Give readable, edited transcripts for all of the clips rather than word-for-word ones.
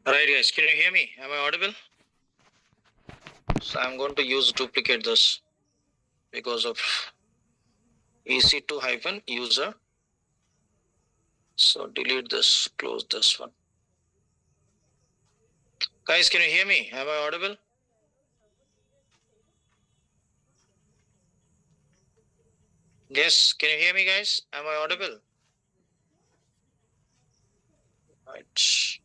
Alright guys, can you hear me? Am I audible? So I'm going to duplicate this because of EC2 hyphen user. So delete this, close this one. Guys, can you hear me? Am I audible? Yes, can you hear me guys? Am I audible? Right.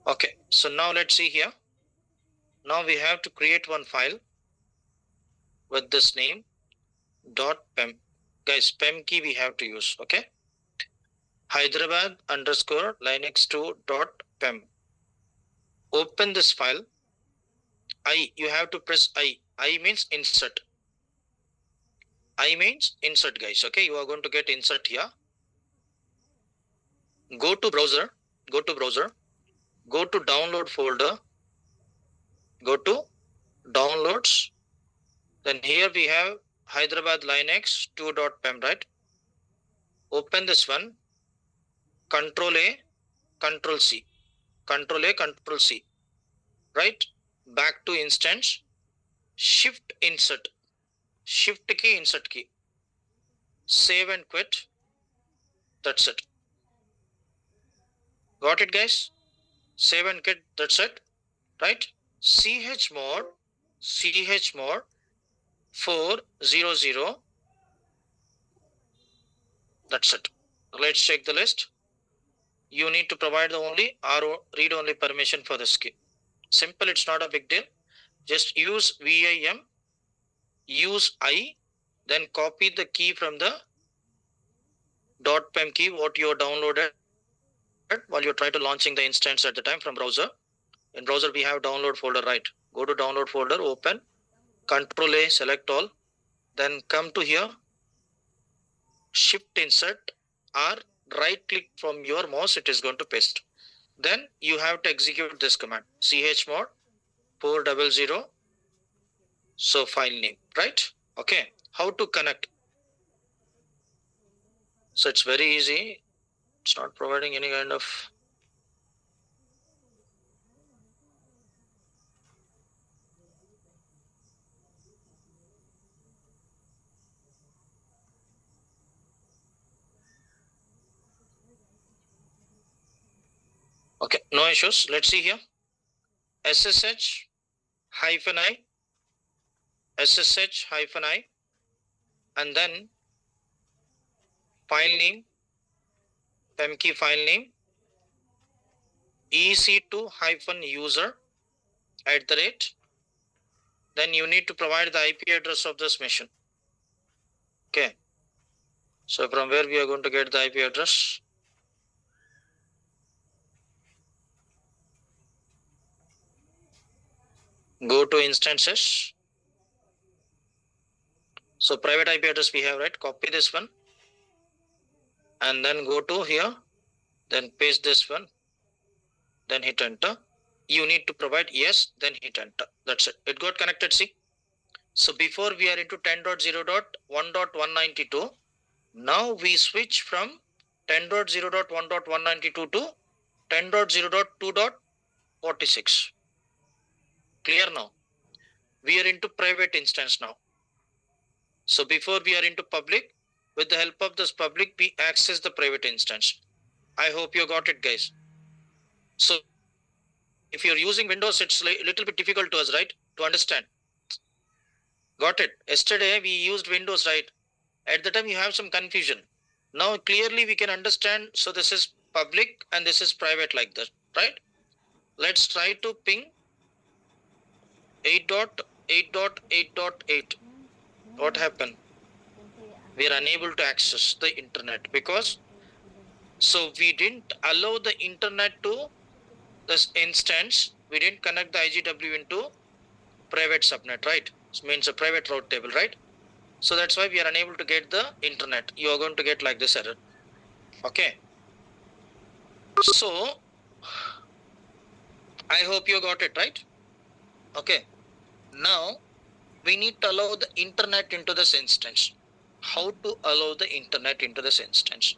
Okay, so now let's see here. Now we have to create one file with this name .pem. Guys, pem key we have to use, okay? Hyderabad underscore linux2.pem. Open this file. You have to press I. I means insert. I means insert guys, okay? You are going to get insert here. Go to browser, go to download folder, go to downloads. Then here we have Hyderabad Linux 2.pem, right? Open this one, Control A, Control C, Control A, Control C, right? Back to instance, Shift insert, Shift key, insert key, save and quit. That's it. Got it, guys? Save and quit. That's it, right? chmod 400. That's it. Let's check the list. You need to provide the only read only permission for this key. Simple, it's not a big deal. Just use VIM, use I, then copy the key from the .pem key what you downloaded while you try to launching the instance at the time from browser. In browser we have download folder, right? Go to download folder, open, Control A, select all, then come to here, Shift insert or right click from your mouse, it is going to paste. Then you have to execute this command, chmod 400. So file name, right? Okay. How to connect? So it's very easy. It's not providing any kind of okay, no issues. Let's see here. SSH hyphen I, SSH hyphen I, and then file name, pem key file name, EC2 hyphen user @ then you need to provide the IP address of this machine. Okay. So from where we are going to get the IP address? Go to instances. So private IP address we have, right? Copy this one and then go to here, then paste this one, then hit enter. You need to provide yes, then hit enter. That's it. It got connected, see? So before we are into 10.0.1.192. Now we switch from 10.0.1.192 to 10.0.2.46. Clear now? We are into private instance now. So before we are into public, with the help of this public, we access the private instance. I hope you got it, guys. So if you're using Windows, it's a little bit difficult to us, right? To understand. Got it. Yesterday we used Windows, right? At the time you have some confusion. Now clearly we can understand. So this is public and this is private like that, right? Let's try to ping 8.8.8.8. What happened? We are unable to access the internet because so we didn't allow the internet to this instance. We didn't connect the IGW into private subnet, right? It means a private route table, right? So that's why we are unable to get the internet. You are going to get like this error. Okay. So I hope you got it, right? Okay. Now we need to allow the internet into this instance. How to allow the internet into this instance?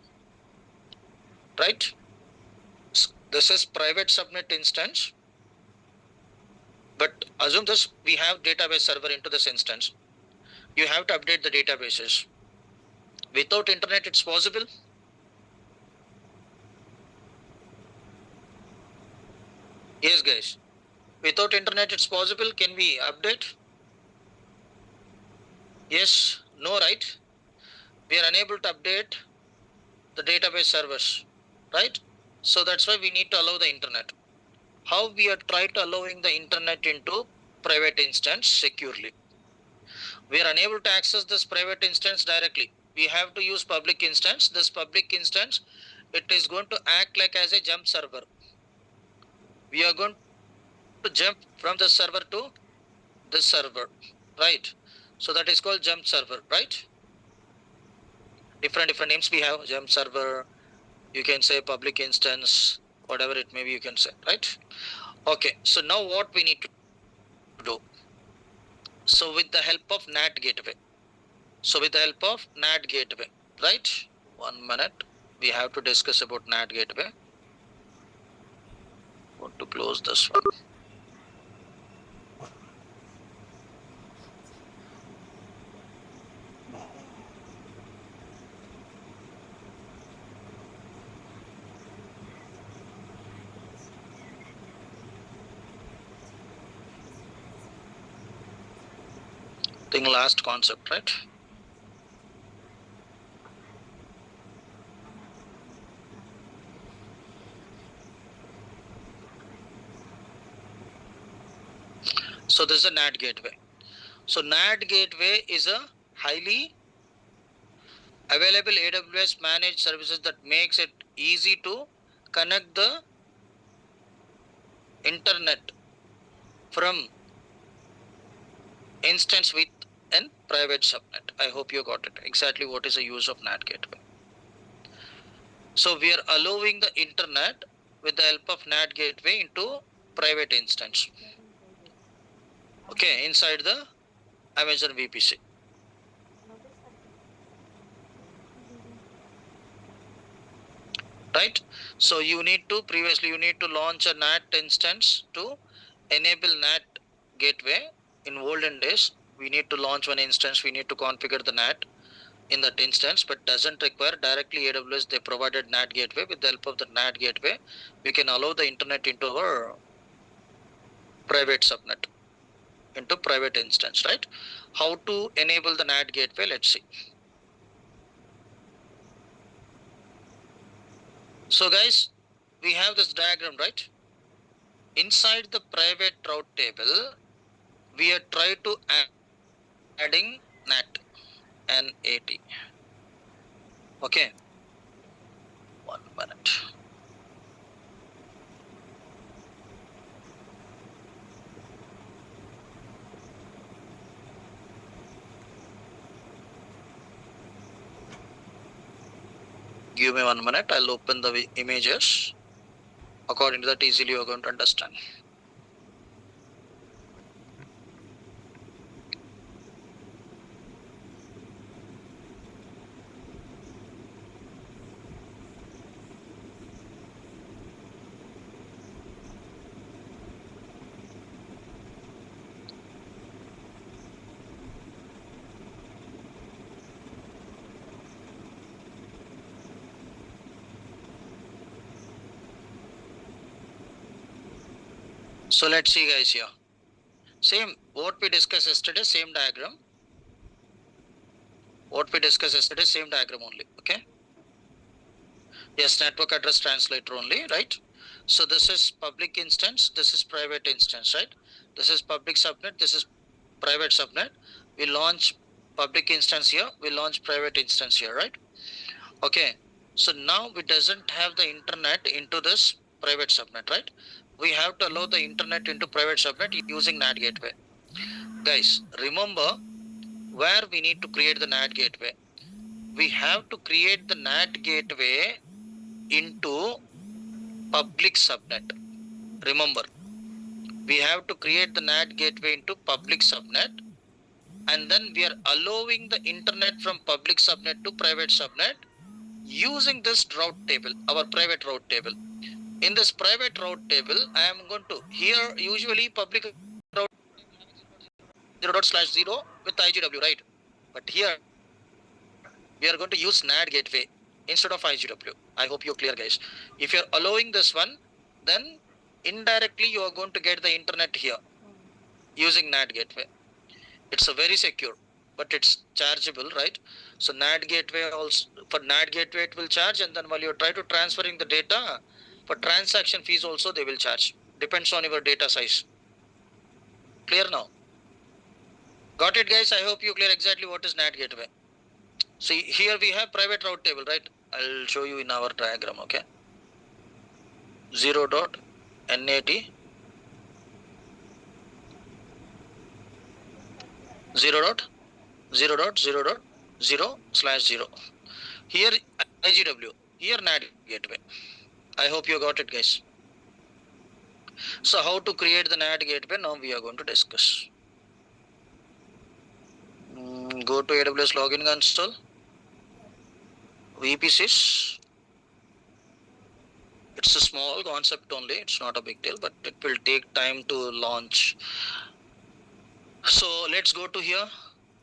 Right? This is private subnet instance. But assume this, we have database server into this instance. You have to update the databases. Without internet, it's possible. Yes, guys. Without internet, it's possible. Can we update? Yes, no, right? We are unable to update the database servers, right? So that's why we need to allow the internet. How we are trying to allowing the internet into private instance securely? We are unable to access this private instance directly. We have to use public instance. This public instance, it is going to act like as a jump server. We are going to jump from the server to this server, right? So that is called jump server, right? Different names we have: jump server, you can say public instance, whatever it may be, you can say, right? Okay, so now what we need to do? So with the help of NAT gateway. So with the help of NAT gateway, right? 1 minute. We have to discuss about NAT gateway. Want to close this one. I think last concept, right? So this is a NAT gateway. So NAT gateway is a highly available AWS managed services that makes it easy to connect the internet from instance with an private subnet. I hope you got it. Exactly what is the use of NAT gateway. So we are allowing the internet with the help of NAT gateway into private instance. Okay, inside the Amazon VPC. Right? So you need to launch a NAT instance to enable NAT gateway. In olden days, we need to launch one instance, we need to configure the NAT in that instance, but doesn't require directly AWS. They provided NAT gateway. With the help of the NAT gateway, we can allow the internet into our private subnet, into private instance, right? How to enable the NAT gateway? Let's see. So guys, we have this diagram, right? Inside the private route table, we are trying to adding NAT. Okay. 1 minute. Give me 1 minute. I'll open the images. According to that, easily you're going to understand. So let's see guys here. Same what we discussed yesterday, same diagram. What we discussed yesterday, same diagram only. Okay. Yes, network address translator only, right? So this is public instance, this is private instance, right? This is public subnet, this is private subnet. We launch public instance here, we launch private instance here, right? Okay. So now we doesn't have the internet into this private subnet, right? We have to allow the internet into private subnet using NAT gateway. Guys, remember where we need to create the NAT gateway. We have to create the NAT gateway into public subnet. Remember, we have to create the NAT gateway into public subnet, and then we are allowing the internet from public subnet to private subnet using this route table, our private route table. In this private route table, I am going to here usually public route 0.0 with IGW, right? But here we are going to use NAT gateway instead of IGW. I hope you're clear, guys. If you're allowing this one, then indirectly you are going to get the internet here using NAT gateway. It's a very secure, but it's chargeable, right? So NAT gateway also, for NAT gateway it will charge, and then while you try to transferring the data, for transaction fees also they will charge. Depends on your data size. Clear now? Got it, guys? I hope you clear exactly what is NAT gateway. See, here we have private route table, right? I'll show you in our diagram, okay? 0.NAT 0.0.0.0/0. Here IGW, here NAT gateway. I hope you got it, guys. So how to create the NAT gateway? Now we are going to discuss. Go to AWS login console. VPCs. It's a small concept only. It's not a big deal, but it will take time to launch. So let's go to here.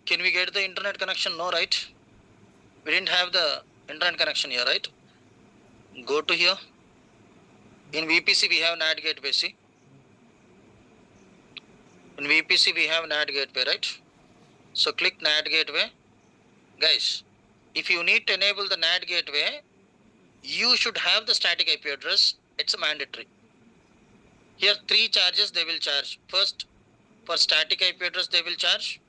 Can we get the internet connection? No, right? We didn't have the internet connection here, right? Go to here. In VPC we have NAT gateway, see? In VPC we have NAT gateway, right? So click NAT gateway. Guys, if you need to enable the NAT gateway, you should have the static IP address. It's a mandatory. Here 3 charges they will charge. First, for static IP address they will charge.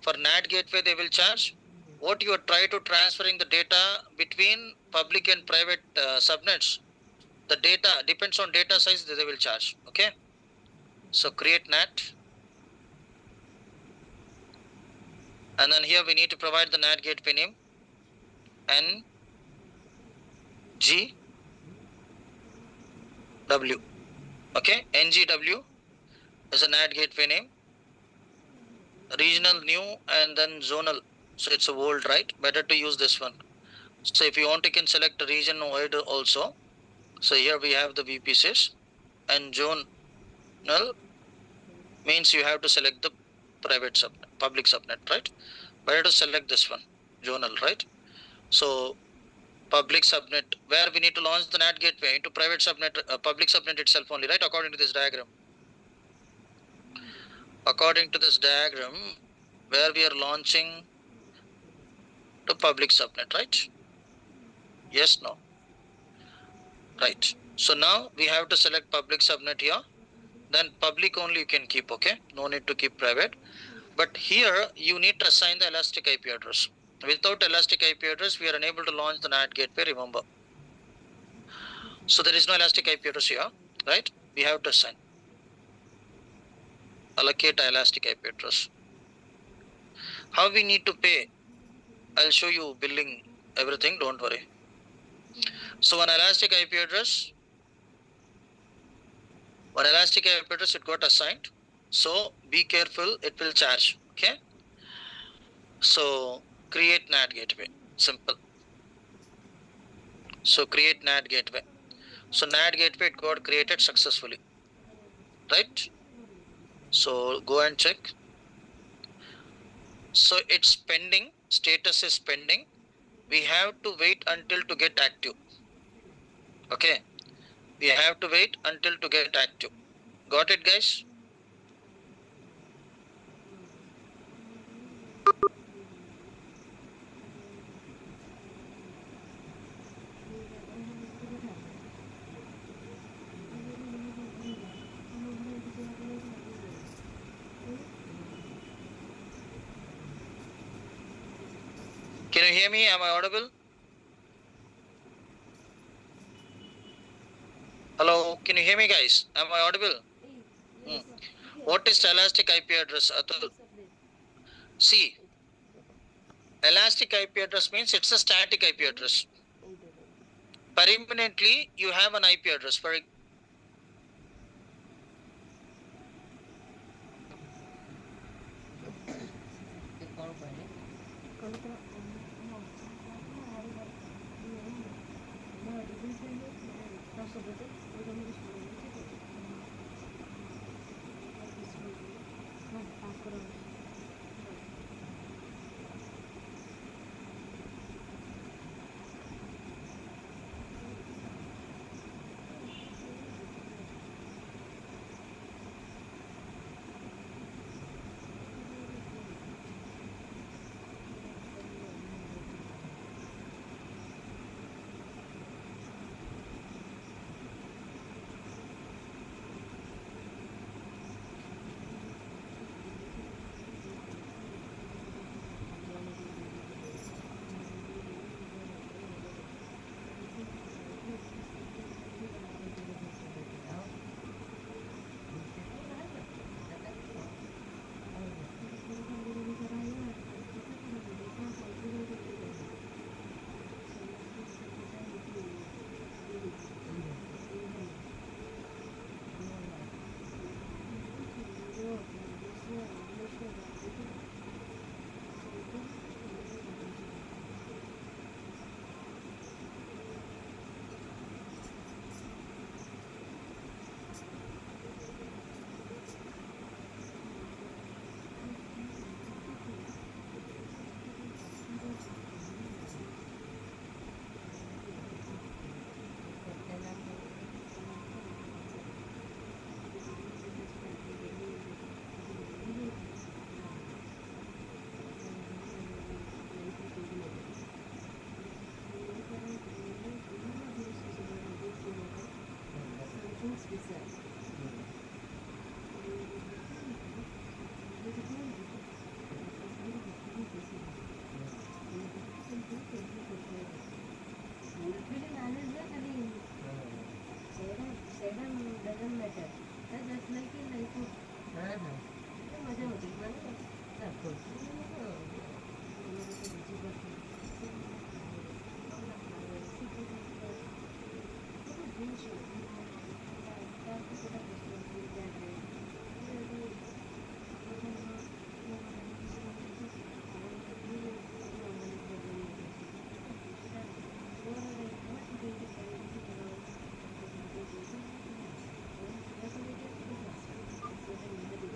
For NAT gateway they will charge. What you are trying to transferring the data between public and private subnets, the data depends on data size, they will charge. Okay. So create NAT. And then here we need to provide the NAT gateway name. NGW. Okay. NGW is a NAT gateway name. Regional new and then zonal. So it's a old, right? Better to use this one. So if you want, you can select a region wide also. So here we have the VPCs, and zonal means you have to select the private subnet, public subnet, right? Better to select this one, zonal, right? So public subnet, where we need to launch the NAT gateway into private subnet, public subnet itself only, right? According to this diagram. According to this diagram, where we are launching to public subnet, right? Yes, no. Right. So now we have to select public subnet here. Then public only you can keep, okay? No need to keep private. But here you need to assign the elastic IP address. Without elastic IP address, we are unable to launch the NAT gateway, remember. So there is no elastic IP address here, right? We have to assign. Allocate elastic IP address. How we need to pay? I'll show you billing, everything, don't worry. So one elastic IP address, it got assigned. So be careful, it will charge, okay? So create NAT gateway, simple. So create NAT gateway. So NAT gateway it got created successfully, right? So go and check. So it's pending, status is pending. We have to wait until to get active. Okay. We have to wait until to get active. Got it, guys? Can you hear me? Am I audible? Hello, can you hear me, guys? Am I audible? What is elastic IP address, Atul? See, elastic IP address means it's a static IP address. Permanently, you have an IP address. For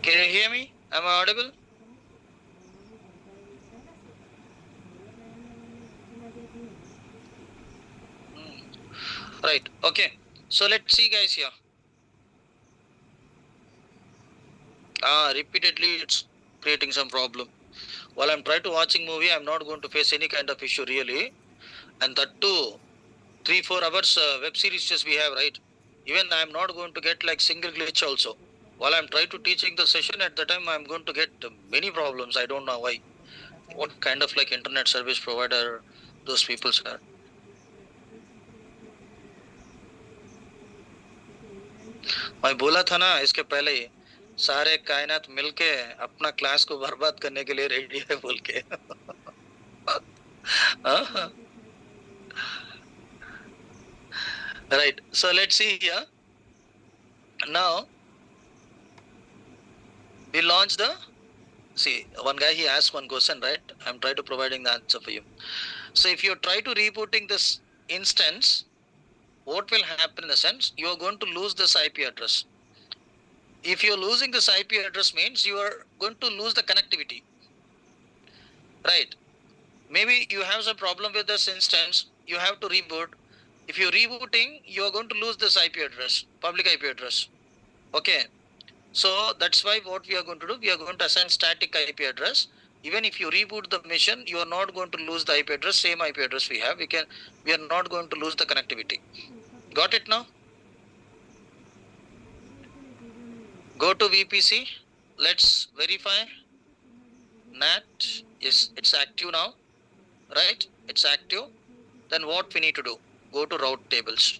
Can you hear me? Am I audible? Right. Okay. So let's see, guys, here. Repeatedly it's creating some problem. While I'm trying to watching movie, I'm not going to face any kind of issue really. And that too, 3-4 hours web series just we have, right? Even I'm not going to get like single glitch also. While I'm trying to teaching the session, at the time I'm going to get many problems. I don't know why. What kind of like internet service provider those people are. मैं बोला था ना इसके पहले ही, सारे कायनात मिलके अपना क्लास को बर्बाद करने के लिए रेडी है बोल के. Right. So let's see here. Now we launch the. See, one guy he asked one question, right? I'm trying to providing the answer for you. So if you try to rebooting this instance, what will happen in the sense you are going to lose this IP address. If you're losing this IP address means you are going to lose the connectivity, right? Maybe you have some problem with this instance, you have to reboot. If you're rebooting, you are going to lose this IP address, public IP address. Okay. So that's why what we are going to do, we are going to assign static IP address. Even if you reboot the mission, you are not going to lose the IP address, same IP address we have. We are not going to lose the connectivity. Got it now? Go to VPC. Let's verify. NAT, yes, it's active now, right? It's active. Then what we need to do? Go to route tables.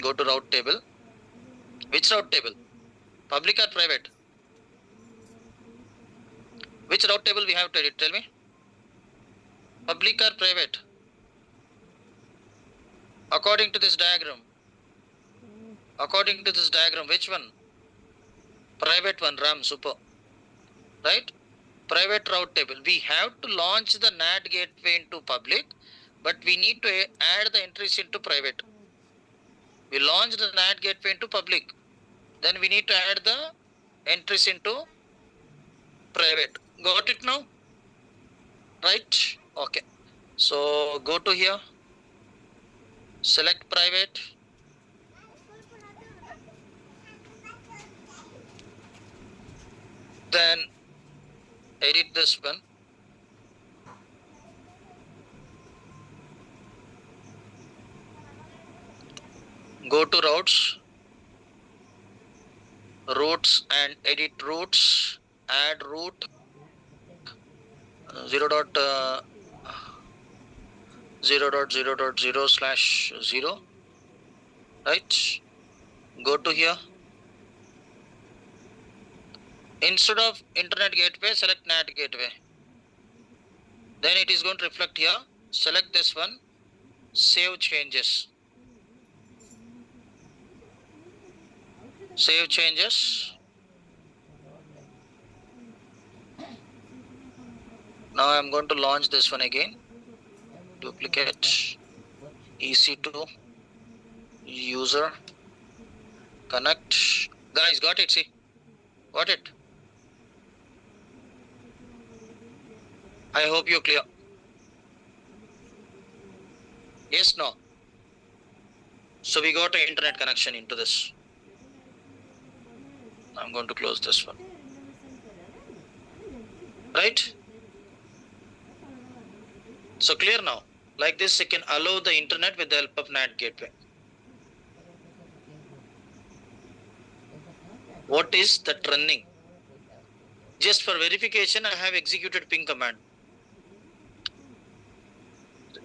Go to route table. Which route table? Public or private? Which route table we have to edit? Tell me. Public or private? According to this diagram. According to this diagram, which one? Private one, RAM, super. Right? Private route table. We have to launch the NAT gateway into public, but we need to add the entries into private. We launch the NAT gateway into public. Then we need to add the entries into private. Got it now? Right? Okay. So go to here. Select private. Then edit this one. Go to routes. Routes and edit routes. Add route 0.0.0/0. Right? Go to here. Instead of internet gateway, select NAT gateway. Then it is going to reflect here. Select this one. Save changes. Save changes. Now I'm going to launch this one again. Duplicate. EC2. User. Connect. Guys, got it, see? Got it? I hope you're clear. Yes, no? So we got an internet connection into this. I'm going to close this one. Right? So clear now. Like this, you can allow the internet with the help of NAT gateway. What is that running? Just for verification, I have executed ping command.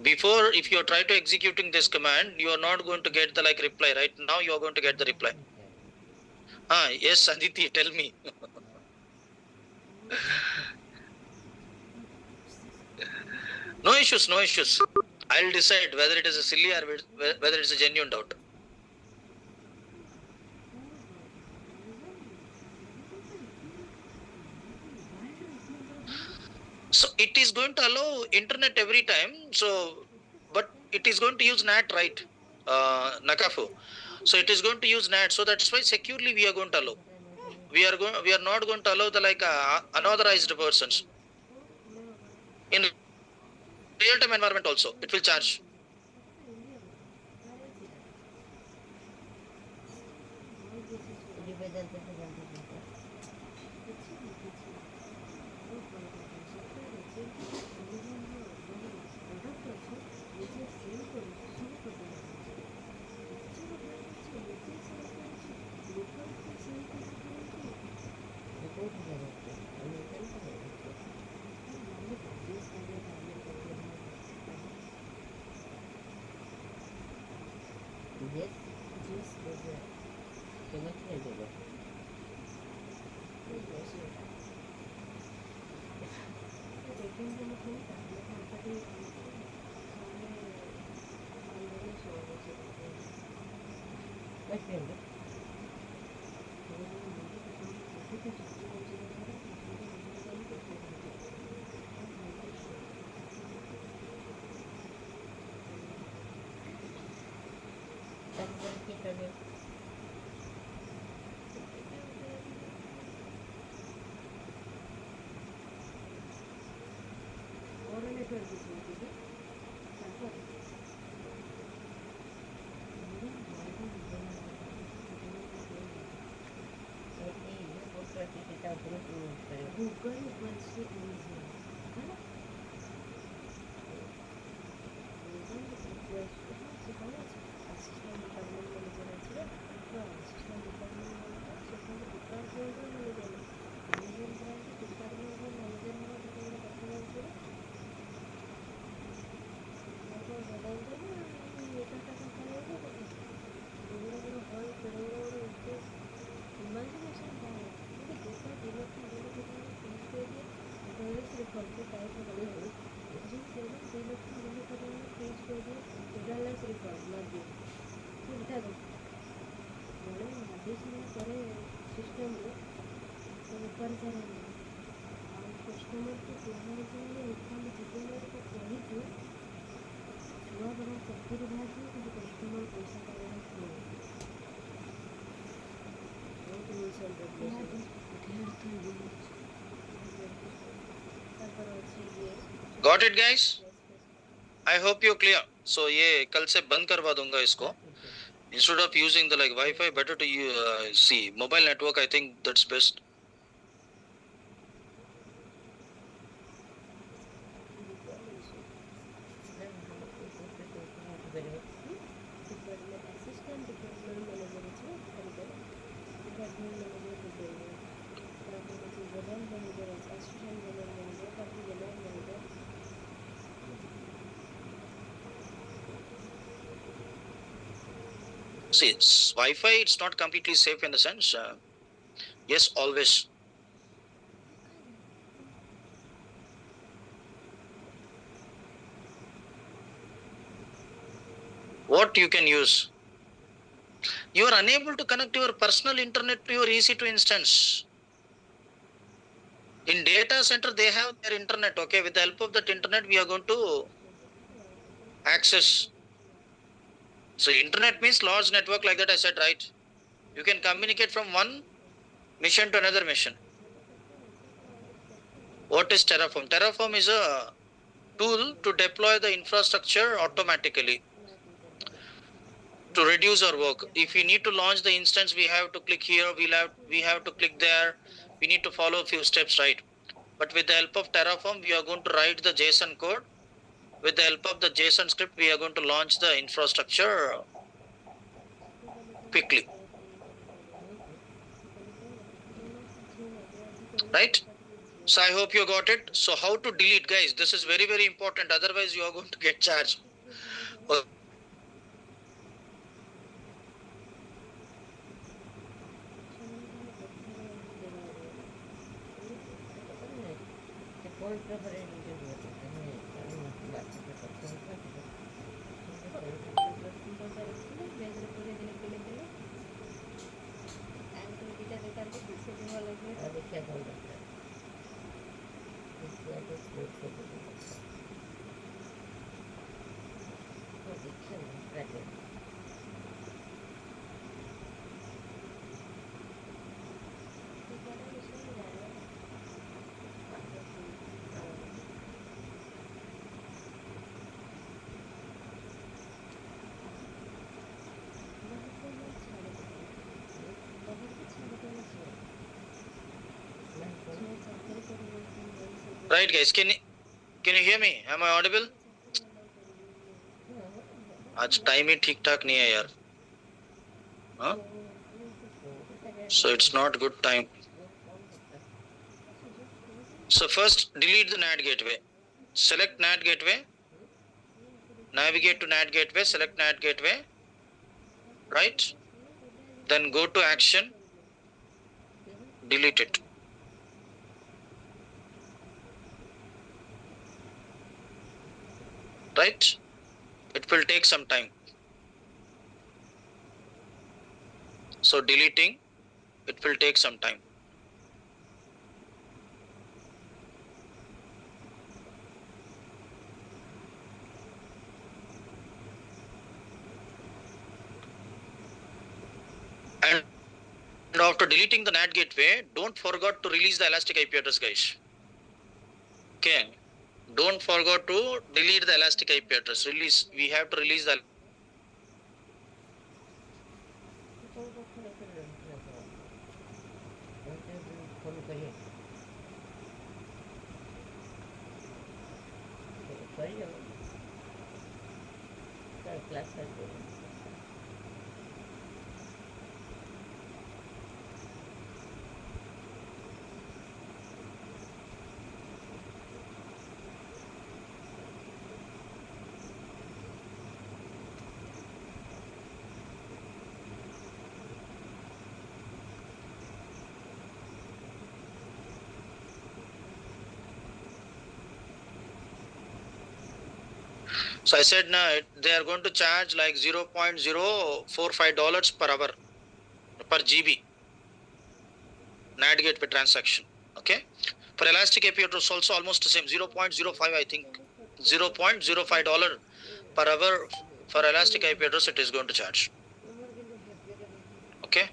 Before, if you try to executing this command, you are not going to get the like reply. Right now, you are going to get the reply. Yes, Aditi, tell me. No issues, no issues. I'll decide whether it is a silly or whether it's a genuine doubt. So it is going to allow internet every time. So, but it is going to use NAT, right? Nakafu. So it is going to use NAT. So that's why securely we are going to allow. We are not going to allow the like unauthorized persons in real time environment also. It will charge. Got it, guys? I hope you're clear. So ये कल से बंद करवा दूंगा इसको. Instead of using the like Wi-Fi, better to see mobile network. I think that's best. See, it's Wi-Fi, it's not completely safe in the sense. Yes, always. What you can use? You are unable to connect your personal internet to your EC2 instance. In data center, they have their internet. Okay, with the help of that internet, we are going to access. So internet means large network like that. I said right. You can communicate from one mission to another mission. What is Terraform? Terraform is a tool to deploy the infrastructure automatically to reduce our work. If we need to launch the instance, we have to click here, we have to click there, we need to follow a few steps, right? But with the help of Terraform, we are going to write the JSON code. With the help of the JSON script, we are going to launch the infrastructure quickly. Right? So I hope you got it. So how to delete, guys? This is very, very important. Otherwise, you are going to get charged. Right, guys, can you hear me? Am I audible? आज time ही ठीक ठाक नहीं है यार, हाँ? So it's not good time. So first delete the NAT gateway. Select NAT gateway. Navigate to NAT gateway. Select NAT gateway. Right. Then go to action. Delete it. Right. It will take some time. So deleting, it will take some time. And after deleting the NAT gateway, don't forget to release the elastic IP address, guys. Okay. Don't forget to delete the elastic IP address. Release. We have to release the. So I said now they are going to charge like $0.045 per hour per GB NAT gateway transaction. Okay. For elastic API it was also almost the same, 0.05, I think, $0.05 per hour for elastic IP address it is going to charge. Okay.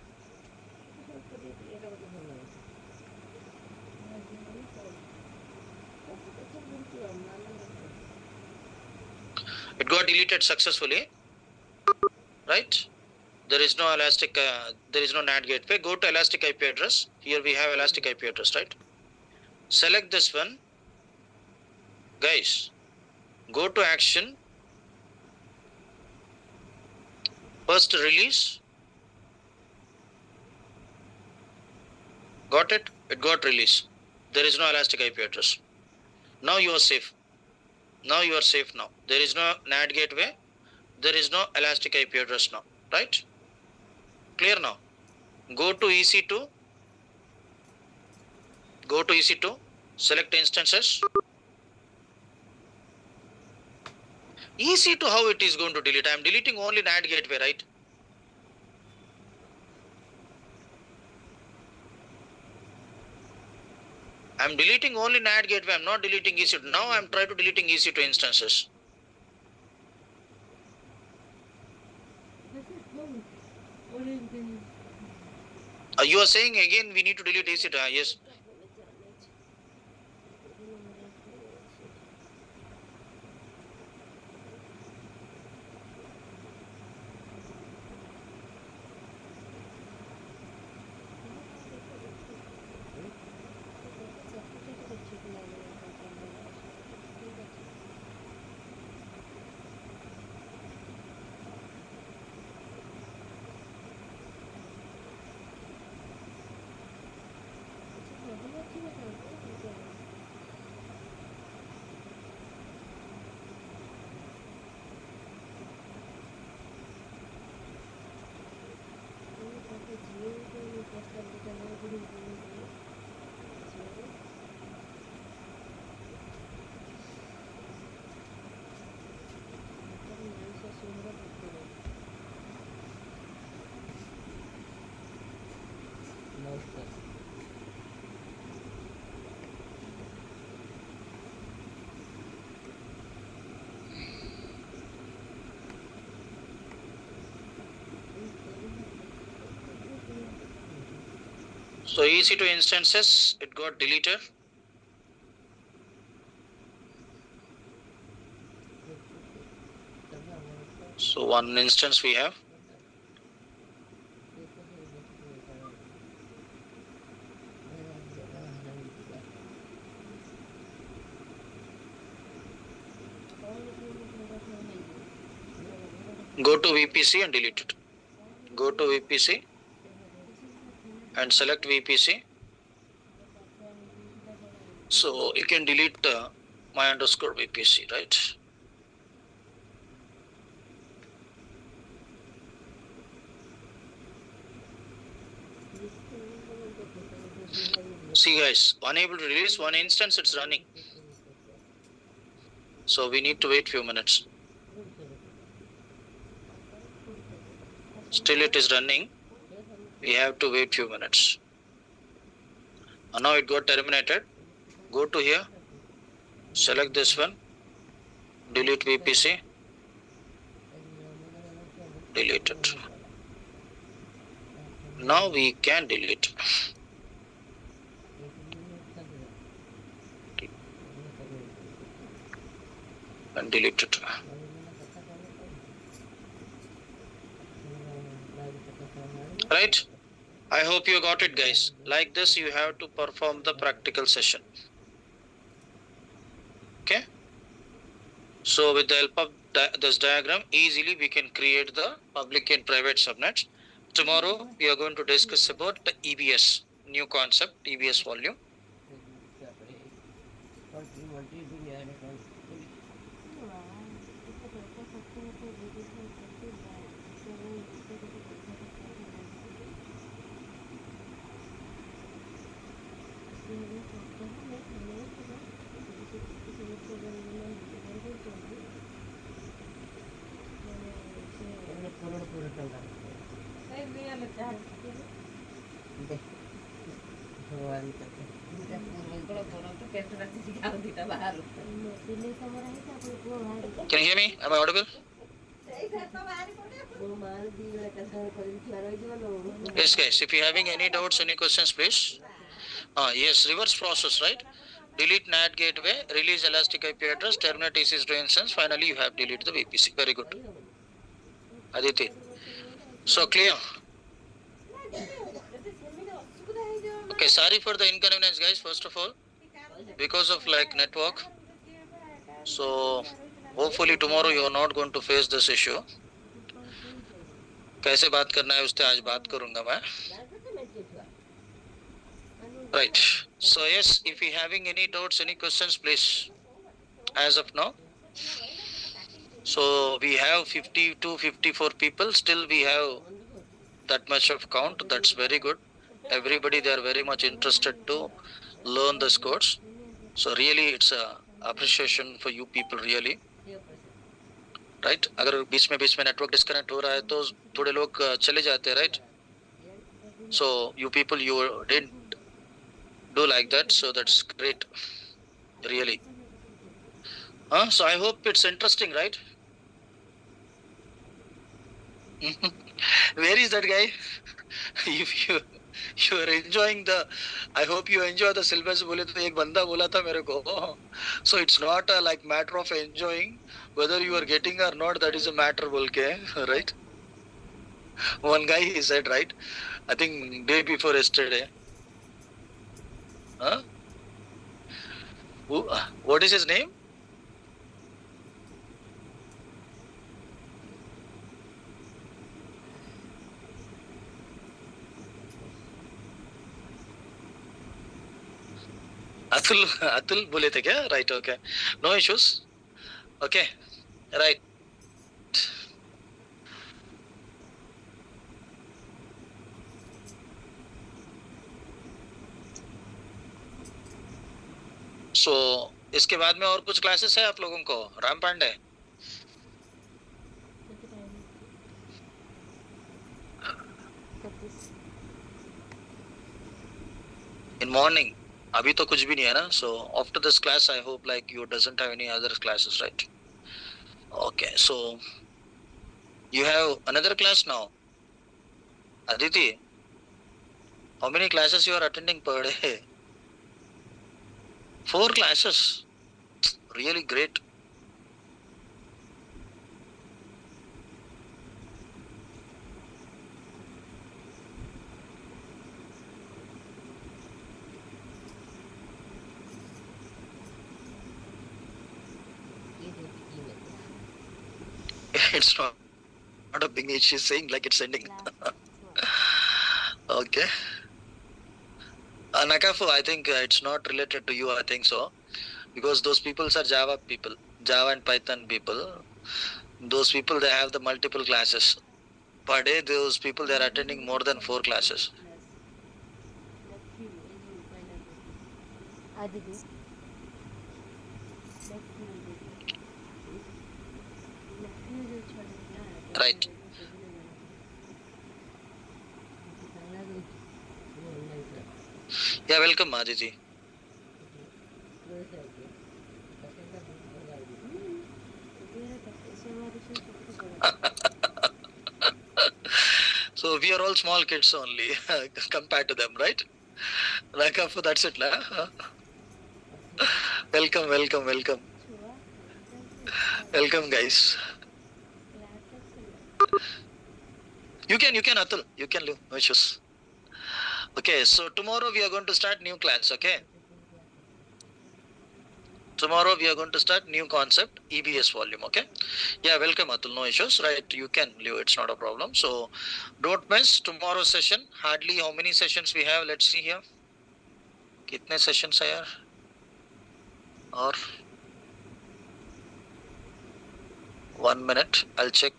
It got deleted successfully, right? There is no elastic, there is no NAT gateway. Go to elastic IP address. Here we have elastic IP address, right? Select this one. Guys, go to action. First release. Got it? It got released. There is no elastic IP address. Now you are safe. Now you are safe now. There is no NAT gateway. There is no elastic IP address now, right? Clear now? Go to EC2. Go to EC2. Select instances. EC2, how it is going to delete? I am deleting only NAT gateway, right? I am deleting only NAT gateway. I am not deleting EC2. Now I am trying to deleting EC2 instances. You are saying again we need to delete EC2. Yes. So EC2 instances, it got deleted. So one instance we have. Go to VPC and delete it. Go to VPC and select VPC. So you can delete my underscore VPC, right? See guys, unable to release one instance, it's running. So we need to wait few minutes. Still it is running. We have to wait few minutes. And now it got terminated. Go to here. Select this one. Delete VPC. Delete it. Now we can delete. And delete it. Right? I hope you got it, guys. Like this, you have to perform the practical session. Okay? So with the help of this diagram, easily we can create the public and private subnets. Tomorrow, we are going to discuss about the EBS, new concept, EBS volume. Can you hear me? Am I audible? Yes, guys. If you're having any doubts, any questions, please. Yes, reverse process, right? Delete NAT gateway, release elastic IP address, terminate EC2 instance. Finally, you have deleted the VPC. Very good. Aditi. So clear. Okay, sorry for the inconvenience, guys. First of all, because of like network. So hopefully tomorrow you are not going to face this issue. कैसे बात करना है उससे आज बात करूंगा मैं. Right. So yes, if you having any doubts, any questions, please. As of now. So we have 50 to 54 people. Still we have that much of count. That's very good. Everybody, they are very much interested to learn this course. So really it's a appreciation for you people really. Right अगर बीच में network disconnect हो रहा है तो थोड़े लोग चले जाते हैं right so you people you didn't do like that so that's great really so I hope it's interesting, right? Where is that guy? If you are enjoying the, I hope you enjoy the syllabus. बोले तो एक बंदा बोला था मेरे को, so it's not a like matter of enjoying, whether you are getting or not, that is a matter बोल के, right? One guy he said, right? I think day before yesterday. Huh? What is his name? Atul बोले थे क्या? Right okay no issues okay right so इसके बाद में और कुछ क्लासेस है आप लोगों को? राम पांडे इन मॉर्निंग अभी तो कुछ भी नहीं है ना. So after this class I hope like you doesn't have any other classes, right? Okay so you have another class now, Aditi? How many classes you are attending per day? 4 classes. Really great. It's not a big issue. She's saying like it's ending. Okay. Nakafu, I think it's not related to you. I think so. Because those people are Java people, Java and Python people. Those people, they have the multiple classes. Per day, those people, they are attending more than 4 classes. Right. Yeah, welcome, Aditi. So we are all small kids only compared to them, right? Nakafu, that's it. Welcome, welcome, welcome. Welcome, guys. You can, Atul. You can live. No issues. Okay, so tomorrow we are going to start new class, okay? Tomorrow we are going to start new concept, EBS volume, okay? Yeah, welcome, Atul. No issues, right? You can leave. It's not a problem. So don't miss tomorrow's session. Hardly how many sessions we have? Let's see here. कितने sessions है यार? Or 1 minute. I'll check.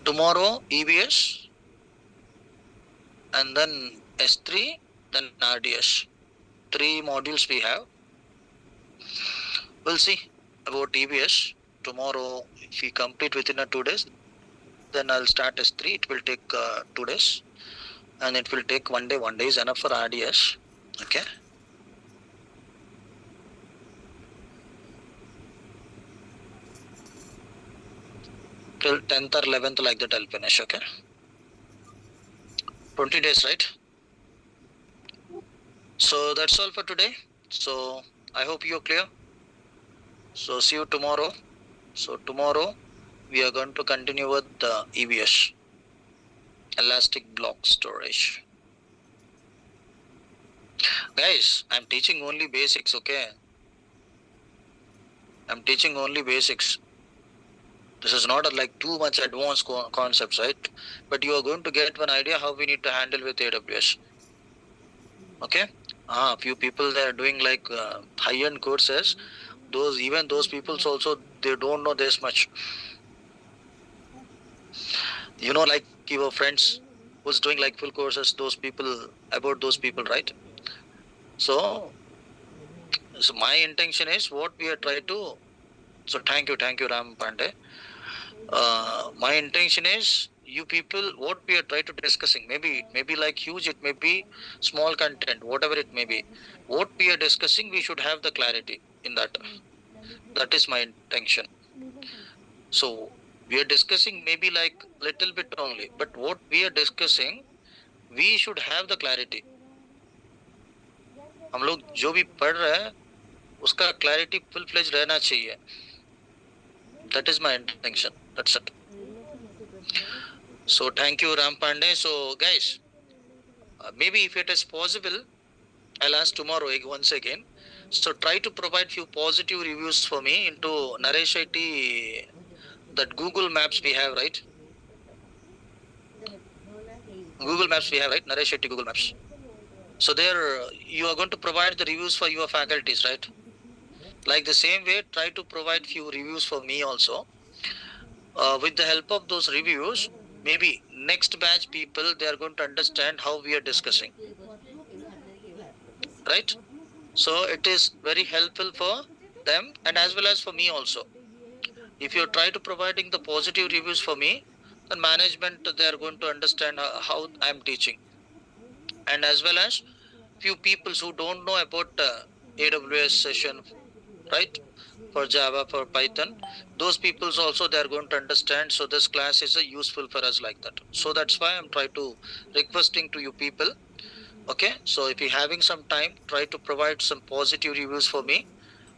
Tomorrow EBS and then S3, then RDS. 3 modules we have. We'll see about EBS tomorrow. If we complete within 2 days, then I'll start S3. It will take 2 days, and it will take 1 day. 1 day is enough for RDS. Okay. Till 10th or 11th, like that, I'll finish. Okay. 20 days, right? So that's all for today. So I hope you're clear. So see you tomorrow. So tomorrow we are going to continue with the EBS, elastic block storage. Guys, I'm teaching only basics, okay? I'm teaching only basics. This is not like too much advanced concepts, right? But you are going to get one idea how we need to handle with AWS. Okay? Few people, they are doing like high-end courses. Even those people also, they don't know this much. You know, like your friends who's doing like full courses, those people, about those people, right? So my intention is what we are trying to. So thank you, Ram Pandey. My intention is you people, what we are trying to discussing, maybe like huge, it may be small content, whatever it may be. What we are discussing, we should have the clarity in that. That is my intention. So we are discussing maybe like little bit only, but what we are discussing, we should have the clarity. हम लोग जो भी पढ़ रहे हैं उसका clarity full fledged रहना चाहिए. That is my intention. That's it. So thank you, Ram Pandey. So guys, maybe if it is possible, I'll ask tomorrow once again. So try to provide few positive reviews for me into Naresh IT, that Google Maps we have, right? Google Maps we have, right? Naresh IT Google Maps. So there you are going to provide the reviews for your faculties, right? Like the same way, try to provide few reviews for me also. With the help of those reviews, maybe next batch people, they are going to understand how we are discussing, right? So it is very helpful for them and as well as for me also. If you try to providing the positive reviews for me, and management, they are going to understand how I'm teaching. And as well as few people who don't know about AWS session, right? For Java, for Python, those peoples also they are going to understand. So this class is useful for us like that. So that's why I'm trying to requesting to you people. Okay, so if you're having some time, try to provide some positive reviews for me.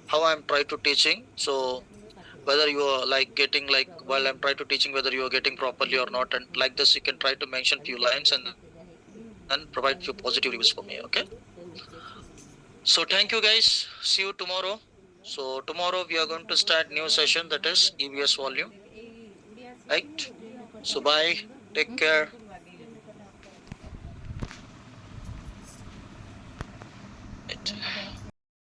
How I'm trying to teaching. So whether you are like getting like while I'm trying to teaching, whether you are getting properly or not, and like this, you can try to mention few lines and then provide few positive reviews for me. Okay. So thank you guys. See you tomorrow. So tomorrow we are going to start new session, that is EVS volume. Right. So bye. Take care.